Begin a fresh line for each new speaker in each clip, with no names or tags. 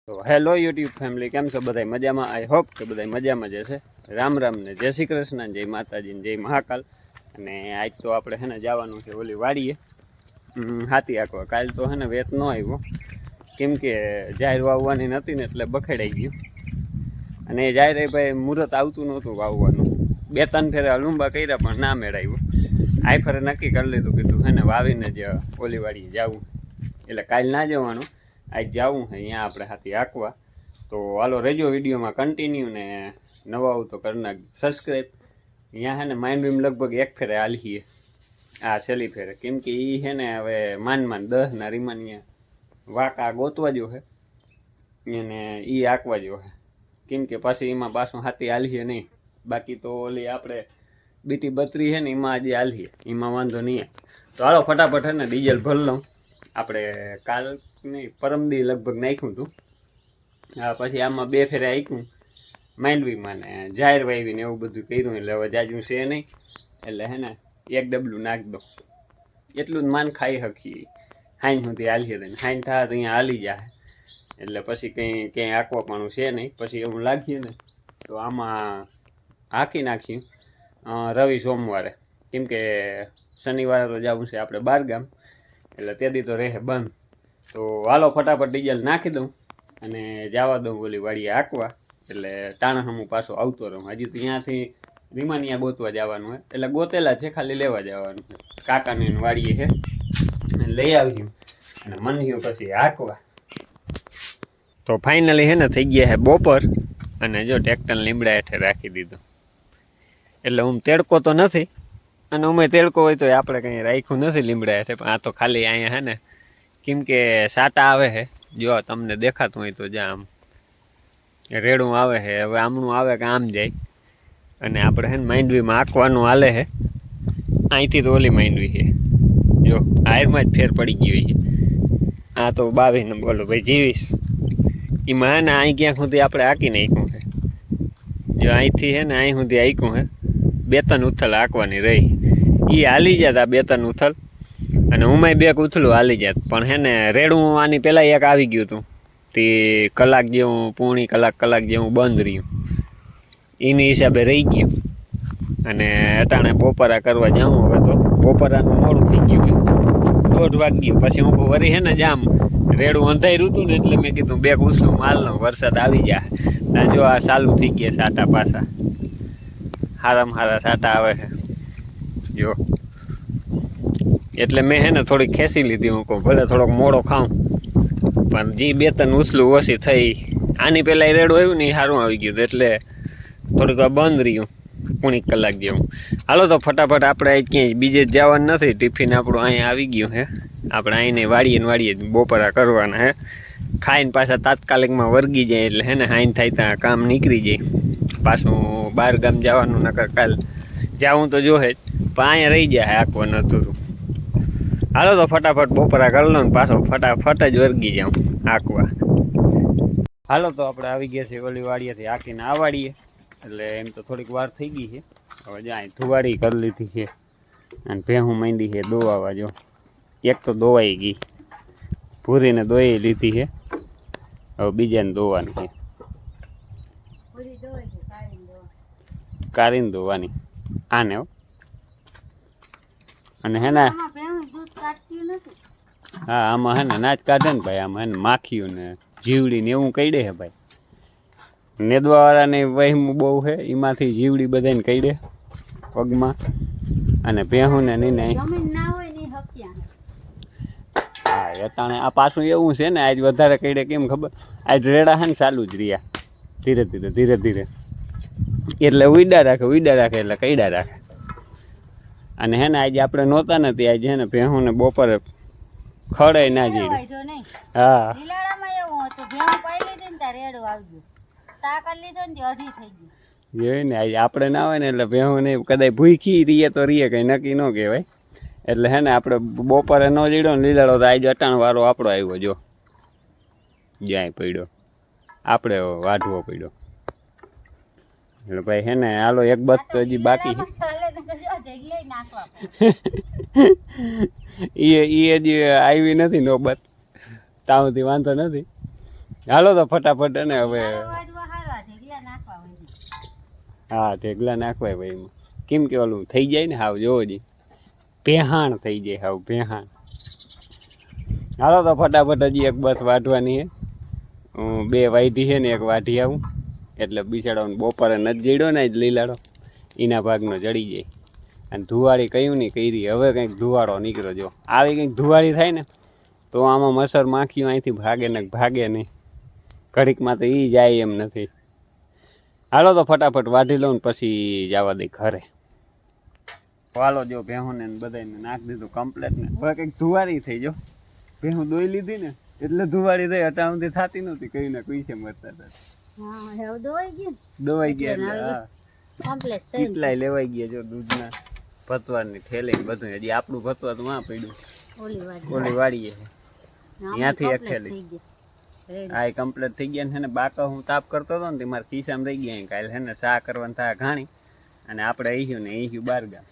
તો hello YouTube family, કેમ છો બધા? મજામાં? આઈ હોપ કે બધા મજામાં જ હશે. રામ રામ ને જય શ્રી કૃષ્ણ, જય માતાજી ને જય મહાકાલ. અને આજ તો આપણે હે ને જવાનું છે ઓલી વાડીએ હાથી આંકવા. કાલ તો હે ને વેત ન આવ્યો કેમ કે જાહેર વાવવાની નથી ને એટલે બખેડાઈ ગયું. અને એ જાહેર ભાઈ મુહૂર્ત આવતું નહોતું વાવવાનું. 2-3 ફેરા લંબા કર્યા પણ ના મેળાવ્યું. આ ફરે નક્કી કરી લીધું કીધું હે ને વાવીને જ ઓલી વાડીએ જવું. એટલે કાલ ના જવાનું, આજ જવું છે અહીંયા આપણે હાથી આંકવા. તો હાલો રહેજો વિડીયોમાં કન્ટિન્યુ ને નવા આવું તો કરી નાખજો સબસ્ક્રાઈબ. અહીંયા હે ને માઇન્ડ લગભગ 1 ફેરે હાલીએ આ છેલ્લી ફેરે, કેમ કે એ છે ને હવે માન 10 રીમાન વાંકા ગોતવા જો છે એને એ આંકવા જો છે. કેમ કે પછી એમાં પાછું હાથી હાલીએ નહીં. બાકી તો ઓલી આપણે બીટી 32 છે ને એમાં આજે હાલીએ, એમાં વાંધો નહીં. તો હાલો ફટાફટ છે ને ડીઝલ ભરી લઉં. આપણે કાલ નહીં પરમદી લગભગ નાખ્યું હતું. હા, પછી આમાં 2 ફેરે આંક્યું માંડવીમાં ને જાહેર વાવીને એવું બધું કર્યું. એટલે હવે જાજુ છે નહીં, એટલે હે ને 1 ડબલું નાખી દો. એટલું જ માન ખાઈ શકીએ. હાઈન સુધી હાલીએ દઈને હાઈન થાય તો અહીંયા હાલી જાય. એટલે પછી ક્યાંય આંકવાપણું છે નહીં. પછી એવું લાગીએ ને તો આમાં હાંકી નાખ્યું રવિ સોમવારે, કેમ કે શનિવારે તો જવું છે આપણે 12 ગામ, એટલે તે દી તો રહે બંધ. તો હાલો ફટાફટ ડીઝલ નાખી દઉં અને જવા દઉં ઓલી વાડીએ આંકવા. એટલે ટાણાહમું પાછો આવતો રહું. હજી તો ત્યાંથી રીમાનિયા ગોતવા જવાનું હોય, એટલે ગોતેલા છે, ખાલી લેવા જવાનું છે. કાકાની વાડીએ છે, લઈ આવ્યું અને મન્યું પછી આંકવા. તો ફાઇનલી હે ને થઈ ગયા છે બપોર. અને જો ટ્રેક્ટર લીમડા હેઠે રાખી દીધું. એટલે હું તેડકો તો નથી, અને અમે તેડકો હોય તો આપણે કંઈ રાખ્યું નથી લીમડા હેઠે. પણ આ તો ખાલી અહીંયા હે ને કેમ કે સાટા આવે છે, જો તમને દેખાતું હોય તો જ્યાં આમ રેડું આવે છે. હવે આમનું આવે કે આમ જાય. અને આપણે હે ને માંડવીમાં આંકવાનું હાલે છે. અહીંથી તો ઓલી માંડવી છે, જો હાયરમાં જ ફેર પડી ગઈ છે. આ તો 22 ને બોલો ભાઈ 23 એમાં હે ને અહીં ક્યાંક સુધી આપણે આંકી નાખ્યું છે. જો અહીંથી હે ને અહીં સુધી આંક્યું છે. 2-3 ઉથલ આંકવાની રહી. એ હાલી જતા 2-3 ઉથલ, અને ઉમાય 2 ઉથલું હાલી જાત. પણ હે ને રેડું આની પહેલાં એક આવી ગયું હતું તે કલાક જેવું, પૂણી કલાક જેવું બંધ રહ્યું. એની હિસાબે રહી ગયું. અને અટાણે બપોરા કરવા જાઉં. હવે તો બપોરાનું મોડું થઈ ગયું, 1:30 વાગ્યું. પછી હું વરી હે ને જામ રેડું અંધાર્યું હતું ને, એટલે મેં કીધું 2 ઉથલું માલ લઉં, વરસાદ આવી જાય. જો આ ચાલુ થઈ ગયા સાટા પાછા, હારામાં હારા સાટા આવે છે જો. એટલે મેં હે ને થોડીક ખેંચી લીધી. હું કહું ભલે થોડોક મોડો ખાઉં, પણ જે 2-3 ઉથલું ઓછી થઈ. આની પહેલાં રેડું આવ્યું ને એ સારું આવી ગયું, એટલે થોડીક વાર બંધ રહ્યું પૂણી કલાક જેવું. હાલો તો ફટાફટ આપણે ક્યાંય બીજે જ જવાનું નથી. ટિફિન આપણું અહીંયા આવી ગયું હે. આપણે અહીંને વાડીએ બપોરા કરવાના હે. ખાઈને પાછા તાત્કાલિકમાં વર્ગી જાય, એટલે હે ને હાઈન થાય ત્યાં કામ નીકળી જાય. પાછું 12 ગામ જવાનું, નકર કાલ જાવું તો જોહે જ, પણ અહીંયા રહી જાય આંકવા નતું. હાલો તો ફટાફટ બપોરા કરી લો ને પાછો ફટાફટ જ વર્ગી જાઉં આંકવા. હાલો તો આપણે આવી ગયા છે ઓલી વાડીએથી આંકીને આ વાડીએ. એટલે એમ તો થોડીક વાર થઈ ગઈ છે. હવે જ્યાં ધુવાડી કરી લીધી છે અને ભેહું માંડી છે દોવાવા. જો એક તો દોવાઈ ગઈ, ભૂરીને દોઈ લીધી છે. હવે બીજાને દોવાની છે, કારીને દોવાની આને. અને હે ને હા, આમાં હે ને નાચ કાઢે ને ભાઈ. આમાં હે ને માખીયું ને જીવડી ને એવું કઈ દે છે ભાઈ. નેદવાવાળાને વહેમ બહુ છે, એમાંથી જીવડી બધાને કઈ પગમાં. અને ભેહું ને નહીં હા એટાણે આ પાછું એવું છે ને આજ વધારે કઈડે. કેમ ખબર? આજ રેડા છે ને ચાલુ જ રહ્યા ધીરે ધીરે. એટલે ઉડા રાખે એટલે કઈડા રાખે. અને હે ને આજે આપણે નહોતા નથી. આજે હે ને ભેહું ને બપોરે ખડે ના જઈ. હા જોઈ ને આજે આપણે ના હોય ને, એટલે ભેહું નહીં કદાચ ભૂખી રહીએ તો રહીએ, કંઈ નક્કી ન કહેવાય. એટલે હે ને આપણે બપોરે ન લીડો ને લીલાડો તો આજે 18 વારો આપણો આવ્યો. જો જ્યાંય પડ્યો, આપણે વાઢવો પડ્યો. એટલે ભાઈ હે ને હાલો એક બસ તો હજી બાકી છે. એ હજી આવી નથી નોબત, તાવથી વાંધો નથી. હાલો તો ફટાફટ ને હવે હા ઢેગલા નાખવાય ભાઈ એમાં કેમ કે ઓલું થઈ જાય ને હાવ જોવો જી ભેહાણ થઈ જાય હાવ ભેહાણ. હાલો તો ફટાફટ હજી એક બસ વાઢવાની છે. 2 વાઢી છે ને 1 વાઢી આવું એટલે બિચારાઓને બપોરે નથી જડ્યો ને જ લીલાડો એના ભાગનો જડી જાય. અને ધુવાડી કયું નહીં કરી હવે કંઈક ધુવાડો નીકળ્યો જો આવી કંઈક ધુવાડી થાય ને તો આમાં મસર માખીઓ અહીંથી ભાગે ને ભાગે નહીં ઘડીકમાં તો એ જાય એમ નથી. હાલો તો ફટાફટ વાઢી લઉં ને પછી જવા દઈ ઘરે. હાલો જો ભેહુંને બધાને નાખી દીધું કમ્પ્લેટ ને હવે કંઈક ધુવાડી થઈ જો ભેહું દોઈ લીધી ને એટલે ધુવાડી થઈ અટાણુંથી થતી નહોતી કઈ ને કઈ છે મરતા હતા દોવાઈ ગયા કેટલાય લેવાઈ ગયા જો દૂધના ભતવારની થેલી બધું હજી આપણું ભતવા તો વાં પડ્યું ઓલી વાડીએ ત્યાંથી એક થેલી હા એ કમ્પ્લીટ થઈ ગયા ને બાકા હું તાપ કરતો હતો ને તે મારા ખિસ્સામાં રહી ગયા કાલે હે ને ચા કરવાનું થાય ઘાણી અને આપણે અહીંયું ને અહીંયું 12 ગામ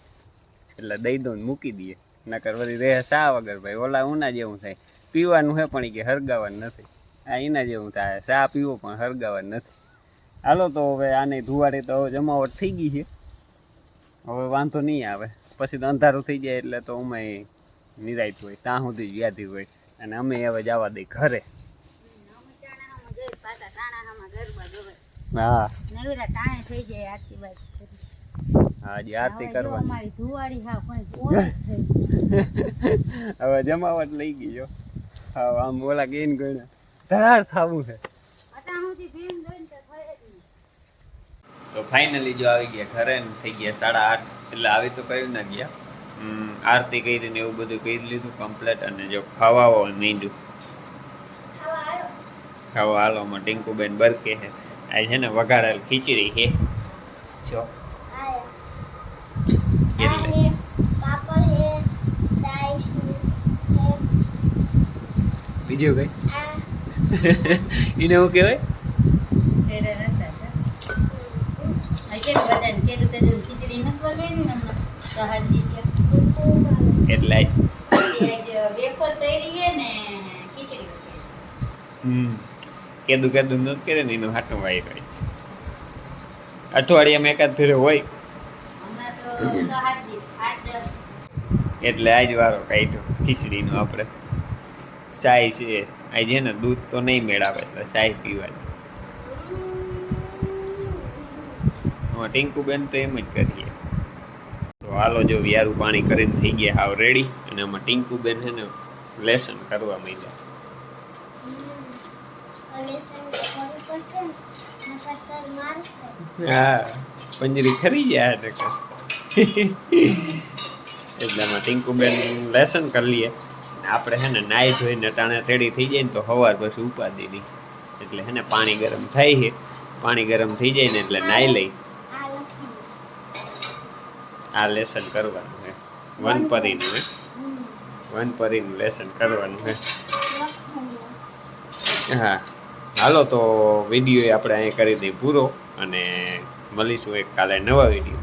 એટલે દઈ દઉં ને મૂકી દઈએ નકર વળી રહે ચા વગર ભાઈ ઓલા ઉના જેવું થાય પીવાનું હે પણ એ કે હરગાવાનું નથી આ એના જેવું થાય ચા પીવો પણ હરગાવાનું નથી. હાલો તો હવે આને ધુવાડી તો હવે જમાવટ થઈ ગઈ છે હવે વાંધો નહીં આવે પછી તો અંધારું થઈ જાય એટલે તો અમે નિરાયત હોય ત્યાં સુધી યાદી હોય અને અમે હવે જવા દઈ ઘરે. હા હાજી આરતી કરવાની હવે જમાવટ લઈ ગઈ જો હા આમ ઓલા ગઈને ગઈને ધરાર થવું છે. તો ફાઇનલી જો આવી ગયા ઘરે ને થઈ ગયા 8:30 એટલે આવી તો કયું ના ગયા આરતી કરીને એવું બધું કરી લીધું કમ્પ્લેટ અને જો ખાવા માંડ્યું ખાવા હાલોમાં ટીંકુબેન બરકે છે આ છે ને વઘારેલ ખીચડી છે જો બીજું કઈ એને શું કહેવાય એટલે કેદું કેદું નથી કરે ને એનું હાટું વાઈ હોય છે અઠવાડિયામાં એકાદ ફેરે હોય એટલે આજ વારો કાઢ્યો ખીચડીનો આપણે સાય છે આજ છે ને દૂધ તો નહીં મેળાવે એટલે સાય પીવાની ટીંકુબેન તો એમ જ કરીએ. તો હાલો જો વ્યારું પાણી કરીને થઈ ગયા હાવ રેડી અને આમાં ટીંકુબેન છે ને લેસન કરવા માંડ્યા. હા પંજરી ખરી ગયા એટલે આમાં ટીંકુબેન લેસન કરી લઈએ આપણે છે ને નાઈ ધોઈને ટાણે તેડી થઈ જાય ને તો સવાર પછી ઉપાડી દી એટલે છે ને પાણી ગરમ થાય છે પાણી ગરમ થઈ જાય ને એટલે નાઈ લઈ આ લેસન કરવાનું છે વનપરીનું લેસન કરવાનું છે. હા હાલો તો વિડીયો આપણે અહીં કરી દઈએ પૂરો અને મળીશું એક કાલે નવા વિડીયો.